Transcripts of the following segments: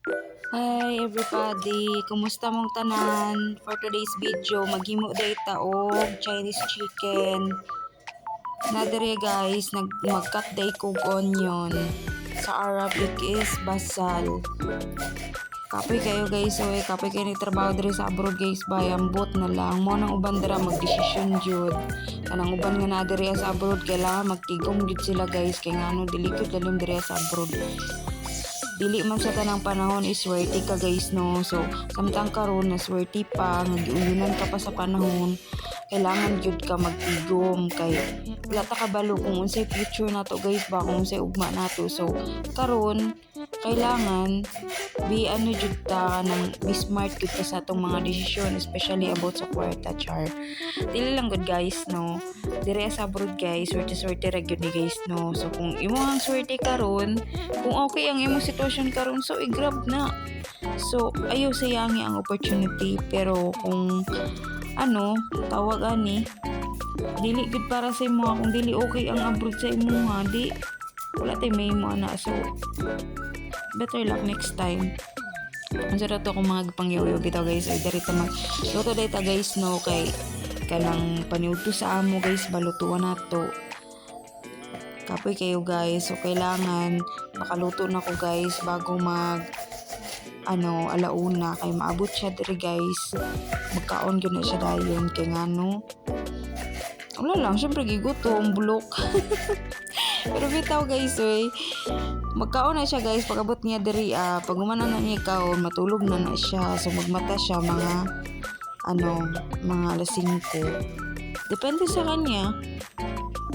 Hi everybody! Kumusta mong tanan? For today's video, maghimo day ta og Chinese chicken. Na dire guys, magkat day kog onion. Sa Arabic is basal. Kapoy kayo guys, oy, kapoy kayo ni trabaho dire sa abroad guys, bayambot na lang. Mo nang uban dira magdesisyon jud. Kanang uban nga na dire sa abroad kailangan magtigom jud sila guys, kay ngano dili gyud dalim dire sa abroad. Dili man sa tanang panahon is swerte ka guys no. So samtang karon na swerte pa, nagiuyunan ka pa sa panahon, kailangan jud ka magtigom kay wala ta kabalo kung unsay future nato guys ba, kung unsay ugma nato. So karon kailangan jud ta nang be smart jud ka sa atong mga desisyon, especially about sa kwarta char. Dili lang good guys no. Dire sa abroad guys, swerte ra gyud ni guys no. So kung imo ang swerte karon, kung okay ang imong sitwasyon karon, so i-grab na. So ayaw sayangi ang opportunity, pero kung tawag ani, dili gud para sa imo, kung dili okay ang abroad sa imo ha, di wala tay may mo ana. So better luck next time. Unsa ra to kung mga pangyaw bitaw guys, ay diri ta luto dayta guys no, kay kanang paniudto sa amo guys, balutuan nato. Kapoy kayo guys, so kailangan makaluto na ko guys bago alauna, kay maabot siya diri guys, magkaon gyud na siya dayon kay ngano wala lang, syempre gigutom bulok. Pero bitaw guys, magkaon na siya guys, pag-abot niya diri, pag umana na niya kaon, matulog na siya. So magmata siya mga alas 5. Depende sa kanya.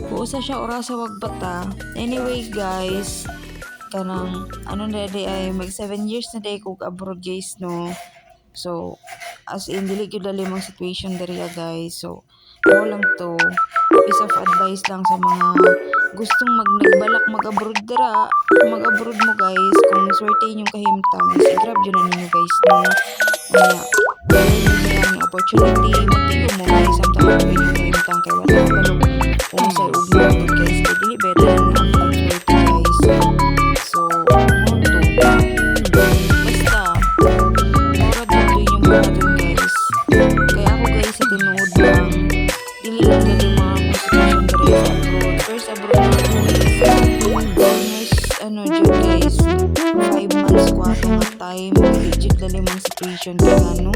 Buusa siya oras sa wagbata. Anyway guys, kanang ay mag 7 years na day kog abroad guys no. So as in dili gyud limang situation diri guys. So mo lang to, piece of advice lang sa mga gustong nagbalak mag-abroad dira, mag-abroad mo guys. Kung swerte inyong kahimtang, i-grab yun na ninyo guys no. Dahil yung opportunity, magtigom mo guys, samtang mag inyong kahimtang, kay wala balog kung sa ugma guys, kay dili better na ang swerte guys. So mo to, basta mura dito yung buhaton guys. Kaya ako guys, sa tinuod lang, dili lang dali mga constitution diri sa abroad. First abroad na ako is almost guys, 5 months ko ato nga time, legit dali mga situation kaya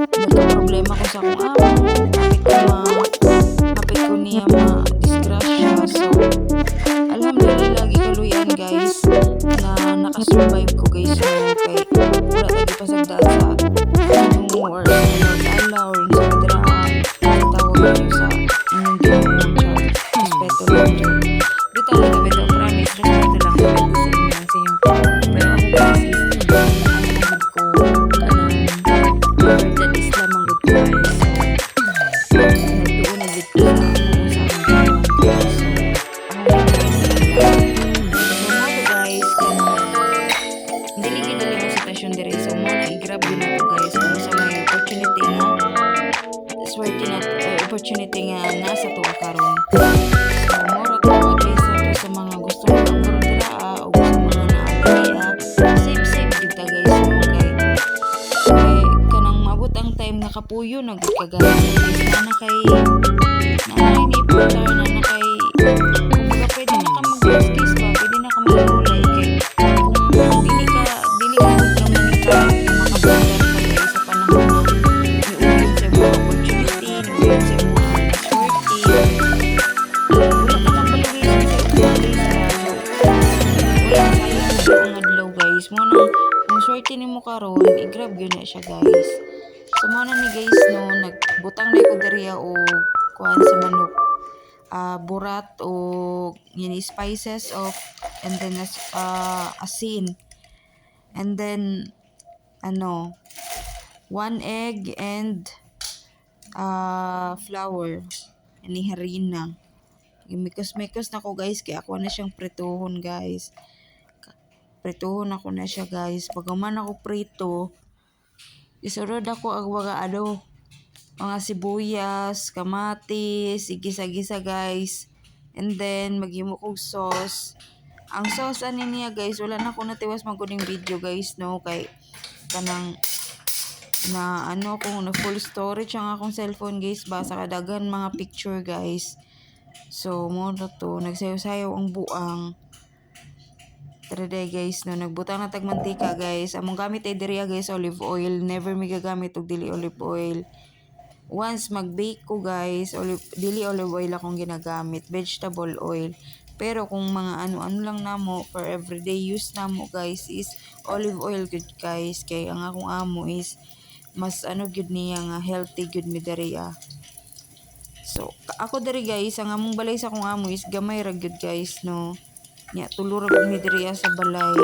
nagka-problema ko sa akong amo, kapit ko niya ma-disgrasya. So alhamdulillah lagi kaluyan guys na nakasurvive ko guys no, kay wala lagi pasagdaan sa or alaw sa kadraan, tawag nyo sa inyong ginoo respeto lang dyan. Di talaga beto, promise, respeto lang depende sa inyo, sa inyong tao. Pero ako guys is ang ko converted Islam ang good guys. So nagtuon na dito sa ako sa aking guys. So ako guys, hindi ligid na limang sitwasyon diri. So mo na i-grab yun na to guys, kung sa may opportunity nga swerte na opportunity nga nasa tuwa karon. So moro to guys sa mga gusto mag-abroad dira o gusto mga naabaya, safe kita guys mo kay kanang maabot ang time nga kapuyo na gud ka guys. Na kay ni partner na kay kumbaga pwede na ka mag-case ba, pwede na ka mag-ulay kay kung dili ka gud naman ka makabayar ka guys sa panahon na niuyon sa mga opportunity, niuyon sa mga swerte, wala ka kang baluhin sa guys ba. Wala sayang ang adlaw guys mo na, kung swerte nimo karon, i-grab yun na siya guys. So mo na ni guys no, nagbutang na ko diriya o kuan sa manok, burat o yun spices of, and then asin, and then 1 egg and flour ani harina. Mikos na ko guys, kaya ako na siyang prituhon guys. Prituhon ako na siya guys. Pag man ako prito, isurod ako ang mga sibuyas, kamatis, igisa-gisa guys. And then maghimo kog sauce. Ang sauce ani niya guys, wala na ko natiwas magkuning video guys no kay kanang na ano kung na full storage ang akong cellphone guys ba sa kadagan mga picture guys. So mo na to nagsayaw-sayaw ang buang. Tara day guys no nagbutang na tag mantika guys. Among gamit ay diriya guys olive oil. Never mi gagamit og dili olive oil. Once mag-bake ko guys, dili olive oil akong ginagamit, vegetable oil. Pero kung mga ano-ano lang namo for everyday use namo guys is olive oil good guys. Kay ang akong amo is mas ano good niya nga healthy good mi diriya. So ako diri guys, ang among balay sa akong amo is gamay ra good guys no. Nya tulo ra gud mi diriya sa balay.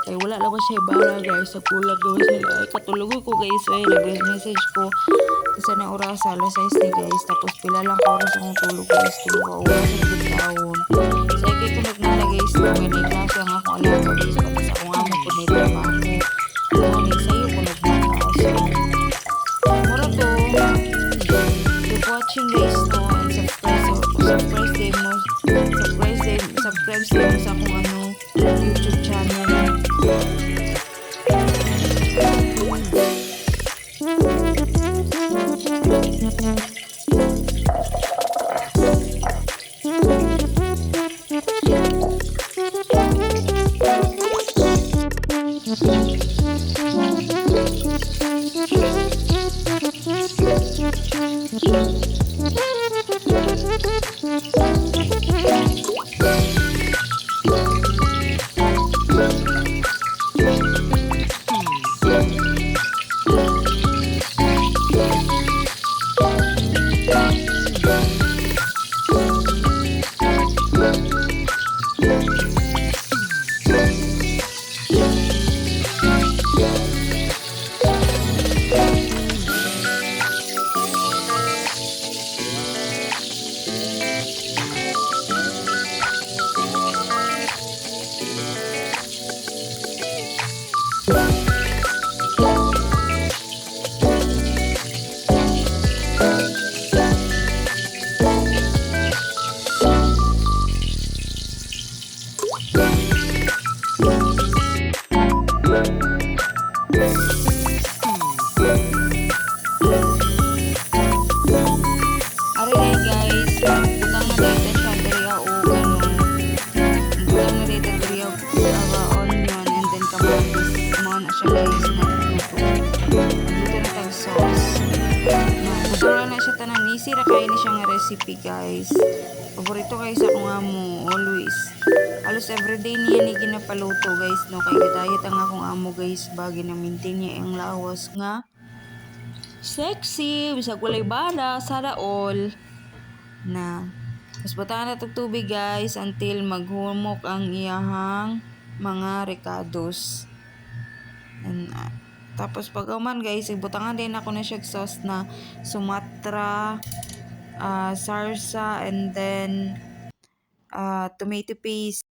Kay wala lang ko siya bala guys sa kulag daw sila. Ay katulog ko guys ay nag-message ko kasi na oras alas 6 ni guys tapos pila lang ka oras akong tulog guys tulog ka oras sa gitawon. So kay ko nagmala guys no may klase ang ako alaga guys tapos akong amo ko may trabaho. Ano sayo ko nagmala. So mura to keep watching guys no and subscribe sa akong ano YouTube channel. Easy ra kay ni siya nga recipe guys. Paborito kay sa akong amo always. Halos everyday niya ni ginapaluto guys no kay diet ang akong amo guys bagi na maintain niya ang lawas nga sexy bisag walay bala sana all na mas butahan na tubig guys until maghumok ang iyahang mga recados. And tapos pag uman guys, ibutangan din ako na siya sauce na Sumatra, sarsa, and then tomato paste.